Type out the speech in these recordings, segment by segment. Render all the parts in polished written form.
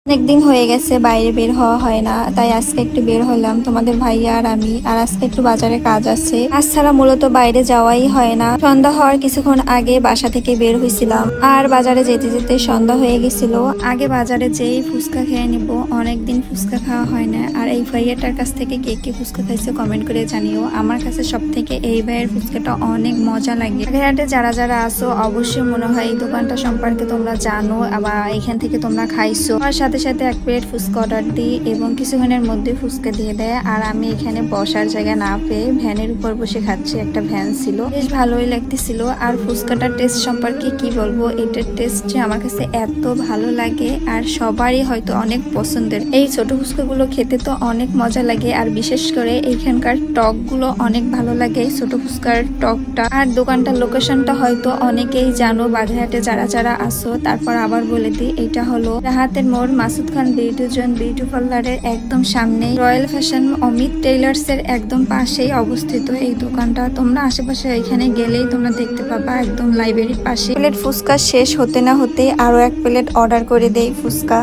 অনেকদিন হয়ে গেছে বাইরে বের হওয়া হয় না, তাই আজকে একটু বের হলাম তোমাদের ভাইয়া আর আমি। আর আজকে একটু বাজারে কাজ আছে, আজ ছাড়া মূলত বাইরে যাওয়াই হয় না। সন্ধ্যা হওয়ার কিছুক্ষণ আগে বাসা থেকে বের হয়েছিলাম, আর বাজারে যেতে যেতে সন্ধ্যা হয়ে গেছিল। আগে বাজারে যেই ফুচকা খেয়ে নিব, অনেকদিন ফুচকা খাওয়া হয় না। আর এই ভাইয়াটার কাছ থেকে কে কে ফুচকা খাইছে কমেন্ট করে জানিও। আমার কাছে সব থেকে এই ভাইয়ের ফুচকাটা অনেক মজা লাগে। বাগেরহাটে যারা যারা আসো অবশ্যই মনে হয় এই দোকানটা সম্পর্কে তোমরা জানো, আবার এখান থেকে তোমরা খাইছো। আমার সাথে সাথে এক প্লেট ফুচকা অর্ডার দিই এবং কিছুক্ষণের মধ্যে ফুচকা দিয়ে দেয়। আর আমি এখানে বসার জায়গা না পেয়ে ভ্যানের উপর বসে খাচ্ছি। একটা ভ্যান ছিল, বেশ ভালোই লাগতেছিল। আর ফুচকাটার টেস্ট সম্পর্কে কি বলবো, এটার টেস্ট যে আমার কাছে এত ভালো লাগে আর সবারই হয়তো অনেক পছন্দের। এই ছোট ফুচকাগুলো খেতে তো অনেক মজা লাগে, আর বিশেষ করে এইখানকার টক গুলো অনেক ভালো লাগে, এই ছোট ফুচকার টকটা। আর দোকানটার লোকেশনটা হয়তো অনেকেই জানো, বাগেরহাটে যারা যারা আসো। তারপর আবার বলে দিই, এটা হলো রাহাতের মোড়, মাসুদ খান বিউটি জোন বিউটি পার্লারের একদম সামনে, রয়্যাল ফ্যাশন অমিত টেইলার্স এর একদম পাশেই অবস্থিত এই দোকানটা। তোমরা আশেপাশে এখানে গেলেই তোমরা দেখতে পাবা, একদম লাইব্রেরির পাশে। প্লেট ফুচকা শেষ হতে না হতে আরো এক প্লেট অর্ডার করে দেই ফুচকা।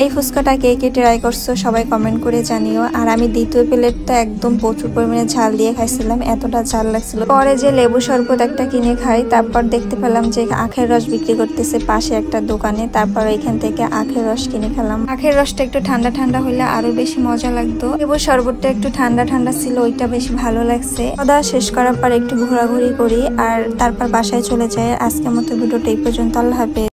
এই ফুচকাটা কে কে ট্রাই করছো সবাই কমেন্ট করে জানিও। আর আমি দ্বিতীয় প্লেটটা একদম প্রচুর পরিমাণে ঝাল দিয়ে খাইছিলাম, এতটা ঝাল লাগছিল। পরে যে লেবু শরবত একটা কিনে খাই, তারপর দেখতে পেলাম যে আখের রস বিক্রি করতেছে পাশে একটা দোকানে। তারপর এখান থেকে আখের রস কিনে খেলাম। আখের রসটা একটু ঠান্ডা ঠান্ডা হলে আরো বেশি মজা লাগতো। লেবু শরবতটা একটু ঠান্ডা ঠান্ডা ছিল, ওইটা বেশি ভালো লাগছে। খাওয়া শেষ করার পর একটু ঘোরাঘুরি করি আর তারপর বাসায় চলে যাই। আজকের মতো ভিডিওটা এই পর্যন্ত। আল্লাহ হাফেজ।